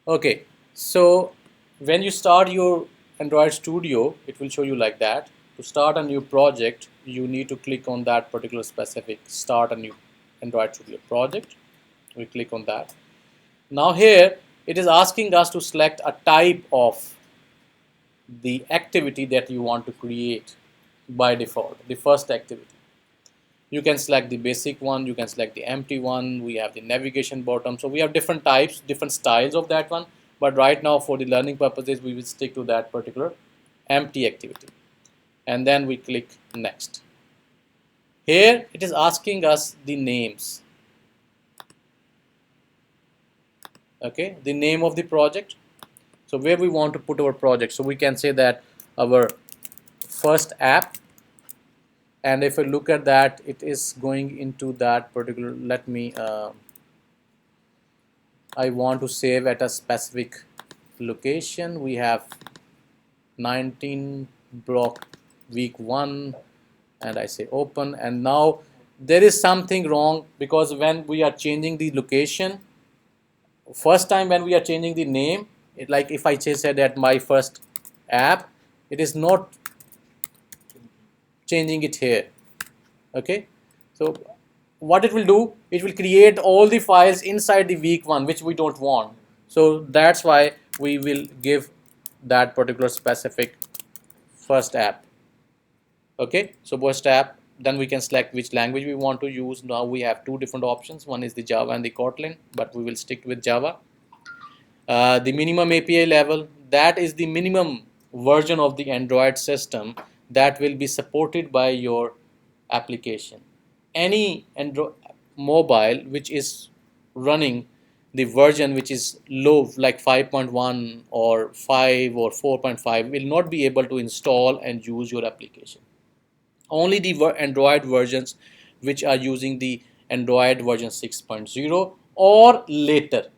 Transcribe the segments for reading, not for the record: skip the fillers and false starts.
Okay, so when you start your Android Studio, it will show you like that. To start a new project, you need to click on that particular specific start a new Android Studio project. We click on that. Now here it is asking us to select a type of the activity that you want to create by default, the first activity. You can select the basic one, you can select the empty one, we have the navigation bottom. So we have different types, different styles of that one. But right now for the learning purposes, we will stick to that particular empty activity. And then we click next. Here it is asking us the names. Okay, the name of the project. So where we want to put our project. So we can say that our first app, and if I look at that, it is going into that particular, let me I want to save at a specific location. We have 19 block week 1, and I say open, and now there is something wrong because when we are changing the location, first time when we are changing the name, it, like if I say that my first app, it is not changing it here. Okay, so what it will do, it will create all the files inside the week 1 which we don't want. So that's why we will give that particular specific first app. Okay, so first app, then we can select which language we want to use. Now we have two different options, one is the Java and the Kotlin, but we will stick with Java. The minimum API level, that is the minimum version of the Android system that will be supported by your application. Any Android mobile which is running the version which is low, like 5.1 or 5 or 4.5, will not be able to install and use your application. Only the Android versions which are using the Android version 6.0 or later,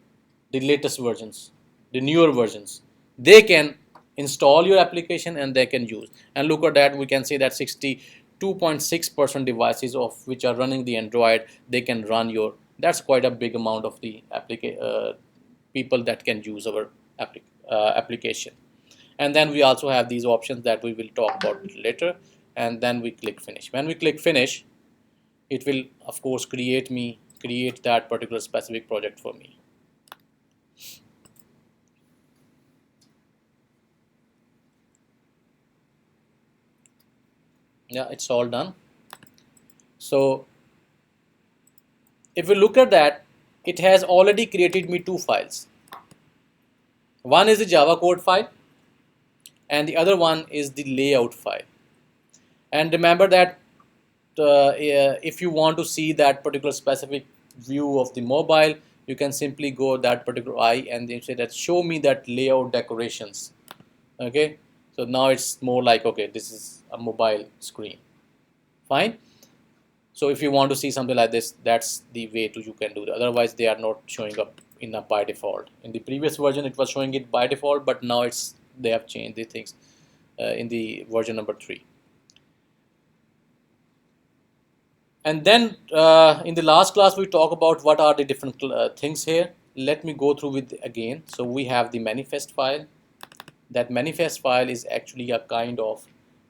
the latest versions, the newer versions, they can install your application and they can use. And look at that, we can say that 62.6% devices of which are running the Android, they can run your, that's quite a big amount of the people that can use our application. And then we also have these options that we will talk about later, and then we click finish. When we click finish, it will of course create that particular specific project for me. Yeah, it's all done. So if we look at that, it has already created me two files. One is the Java code file and the other one is the layout file. And remember that if you want to see that particular specific view of the mobile, you can simply go that particular eye and then say that show me that layout decorations. Okay, so now it's more like, okay, this is a mobile screen. Fine. So if you want to see something like this, that's the way to you can do that. Otherwise they are not showing up in a by default. In the previous version it was showing it by default, but now it's, they have changed the things in the version number 3. And then in the last class we talk about what are the different things here. Let me go through with again. So we have the manifest file. That manifest file is actually a kind of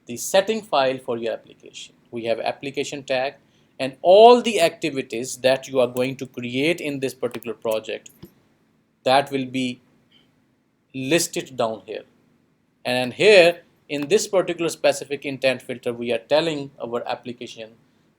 the setting file for your application. We have application tag and all the activities that you are going to create in this particular project, that will be listed down here. And here in this particular specific intent filter, we are telling our application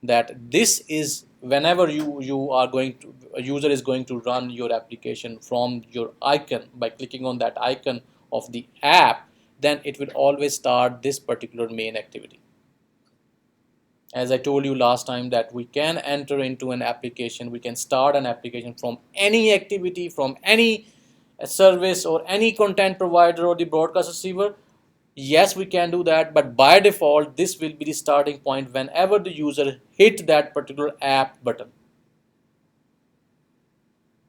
that this is whenever you are going to, a user is going to run your application from your icon by clicking on that icon of the app, then it will always start this particular main activity. As I told you last time that we can enter into an application, we can start an application from any activity, from any service or any content provider or the broadcast receiver. Yes, we can do that, but by default this will be the starting point whenever the user hit that particular app button.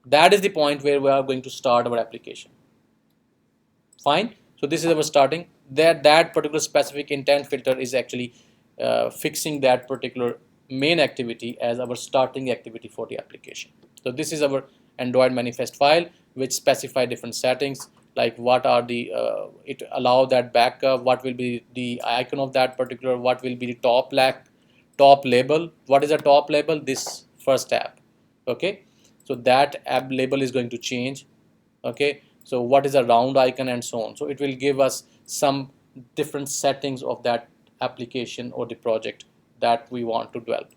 That is the point where we are going to start our application. Fine. So this is our starting. That particular specific intent filter is actually fixing that particular main activity as our starting activity for the application. So this is our Android manifest file. which specify different settings, like what are the it allow that backup, what will be the icon of that particular, what will be the top label. What is a top label? This first app. Okay, so that app label is going to change. Okay, so what is a round icon and so on. So it will give us some different settings of that application or the project that we want to develop.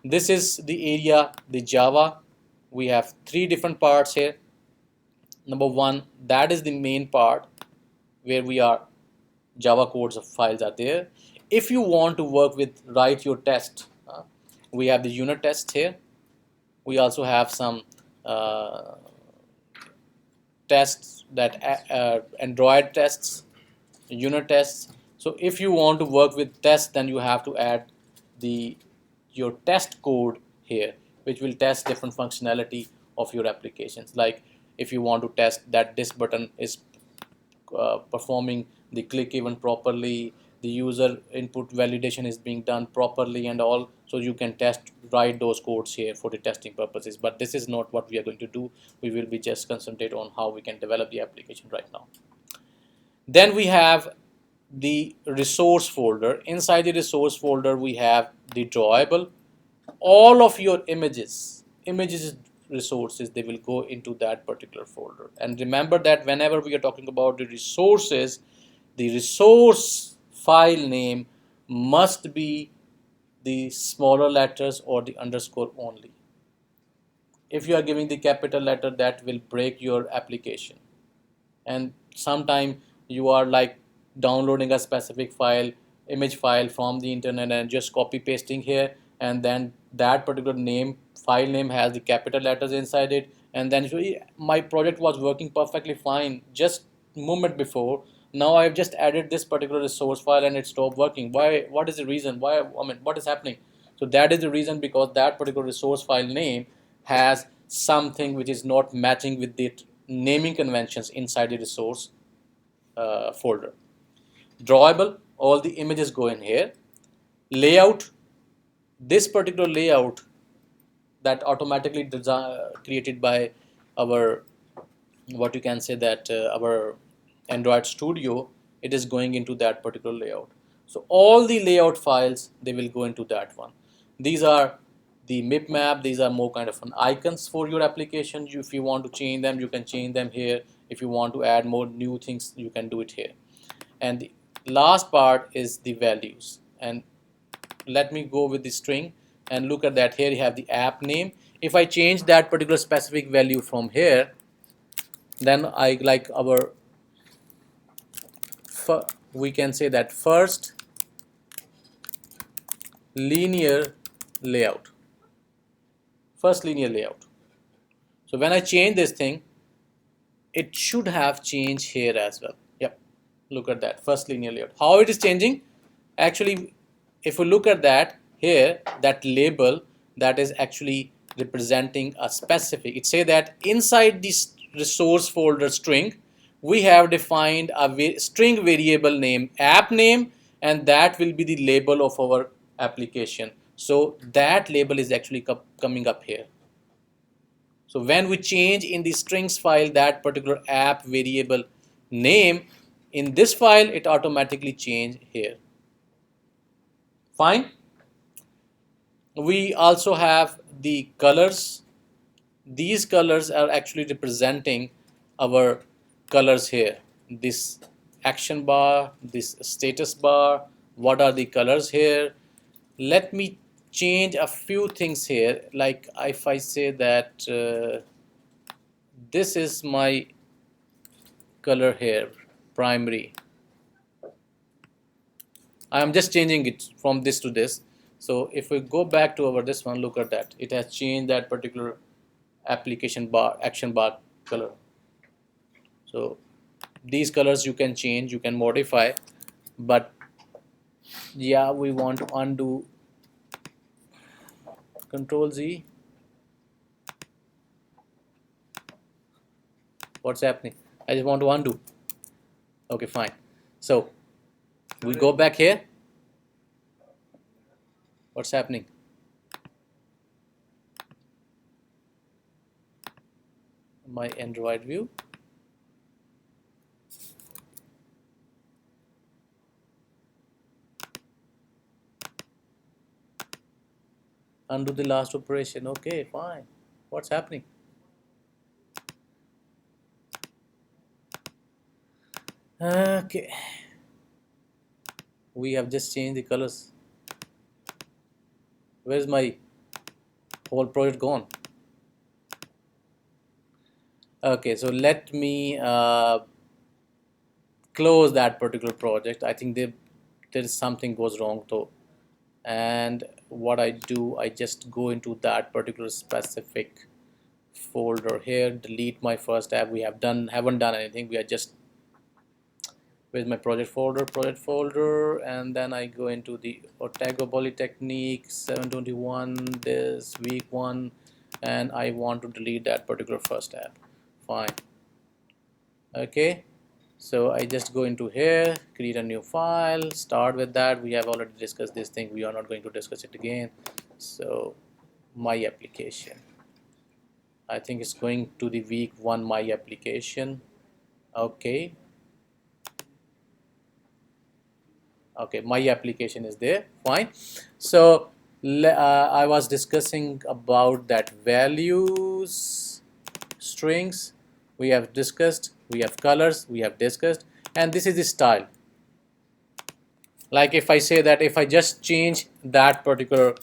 This is the area, the Java. We have three different parts here. Number one, that is the main part where we are Java codes of files are there. If you want to work with write your test, we have the unit test here. We also have some tests that Android tests, unit tests. So if you want to work with tests, then you have to add your test code here, which will test different functionality of your applications. Like if you want to test that this button is performing the click event properly, the user input validation is being done properly and all, so you can write those codes here for the testing purposes. But this is not what we are going to do. We will be just concentrate on how we can develop the application right now. Then we have the resource folder. Inside the resource folder we have the drawable. All of your images resources, they will go into that particular folder. And remember that whenever we are talking about the resources, the resource file name must be the smaller letters or the underscore only. If you are giving the capital letter, that will break your application. And sometime you are like downloading a specific file, image file from the internet and just copy pasting here, and then that particular file name has the capital letters inside it, and then my project was working perfectly fine just moment before. Now I've just added this particular resource file and it stopped working. Why? What is the reason? Why? I mean, what is happening? So that is the reason, because that particular resource file name has something which is not matching with the naming conventions inside the resource folder. Drawable, all the images go in here. Layout, this particular layout that automatically created by our, what you can say that our Android Studio, it is going into that particular layout. So all the layout files, they will go into that one. These are the MIP map. These are more kind of an icons for your application. If you want to change them, you can change them here. If you want to add more new things, you can do it here. And the last part is the values. And let me go with the string and look at that. Here you have the app name. If I change that particular specific value from here, then I like our, we can say that first linear layout. First linear layout. So when I change this thing, it should have changed here as well. Yep, look at that, first linear layout. How it is changing? Actually, if we look at that here, that label, that is actually representing a specific, it say that inside this resource folder string, we have defined a string variable name, app name, and that will be the label of our application. So that label is actually coming up here. So when we change in the strings file that particular app variable name, in this file it automatically change here. Fine. We also have the colors. These colors are actually representing our colors here. This action bar, this status bar, what are the colors here? Let me change a few things here. Like if I say that this is my color here, primary. I am just changing it from this to this. So if we go back to our this one, look at that. It has changed that particular application bar, action bar color. So these colors you can change, you can modify, but yeah, we want to undo. Control Z. What's happening? I just want to undo. Okay, fine. So we go back here. What's happening? my Android view. Undo the last operation. Okay, fine. What's happening? Okay, we have just changed the colors. Where's my whole project gone? Okay, so let me close that particular project. I think there is something goes wrong though. And what I do, I just go into that particular specific folder here, delete my first app. We haven't done anything. We are just, where's my project folder, and then I go into the Otago Polytechnique 721, this week 1, and I want to delete that particular first app. Fine. Okay, so I just go into here, create a new file, start with that. We have already discussed this thing, we are not going to discuss it again. So my application, I think it's going to the week 1 my application. Okay, my application is there. Fine. So I was discussing about that values strings. We have discussed, we have colors, we have discussed, and this is the style. Like if I say that if I just change that particular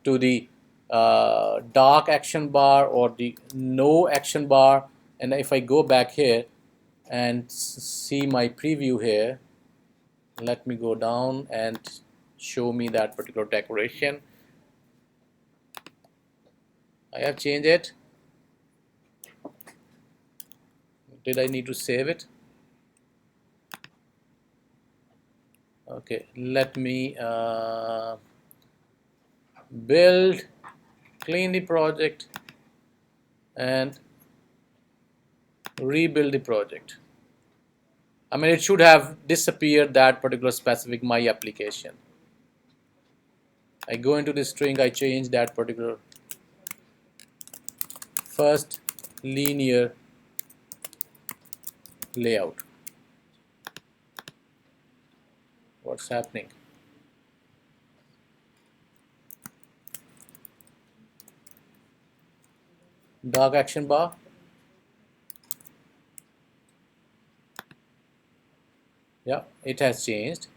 to the dark action bar or the no action bar, and if I go back here and see my preview here, let me go down and show me that particular decoration. I have changed it. Did I need to save it? Okay, let me build, clean the project and rebuild the project. I mean, it should have disappeared that particular specific my application. I go into the string, I change that particular first linear layout. What's happening? Dark action bar. Yeah, it has changed.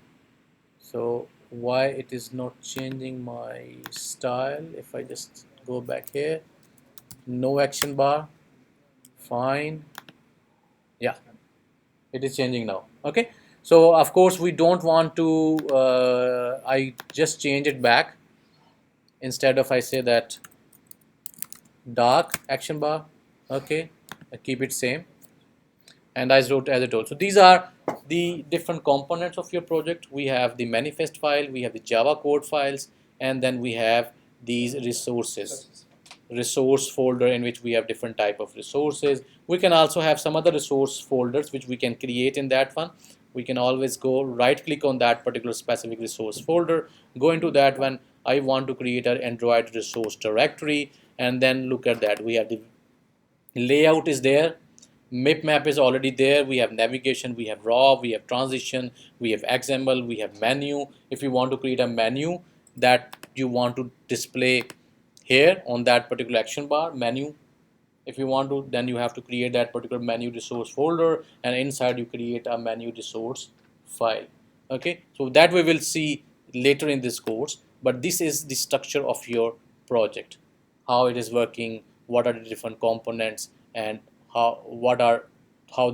So why it is not changing my style? If I just go back here, no action bar, fine. Yeah, it is changing now. Okay, so of course we don't want to I just change it back. Instead of I say that dark action bar, okay, I keep it same, and I wrote as I told. So these are the different components of your project. We have the manifest file, we have the Java code files, and then we have these resource folder in which we have different type of resources. We can also have some other resource folders which we can create in that one. We can always go right click on that particular specific resource folder, go into that one. I want to create an Android resource directory, and then look at that. We have the layout is there, map is already there, we have navigation, we have raw, we have transition, we have XML, we have menu. If you want to create a menu that you want to display here on that particular action bar menu, if you want to, then you have to create that particular menu resource folder, and inside you create a menu resource file. Okay, so that we will see later in this course, but this is the structure of your project, how it is working, what are the different components, and how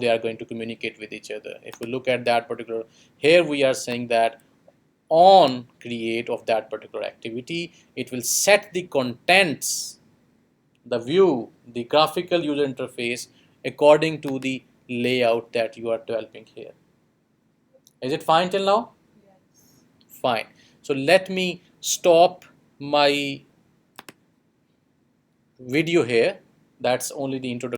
they are going to communicate with each other. If we look at that particular, here we are saying that on create of that particular activity, it will set the contents, the view, the graphical user interface according to the layout that you are developing here. Is it fine till now? Yes. Fine. So let me stop my video here. That's only the introduction.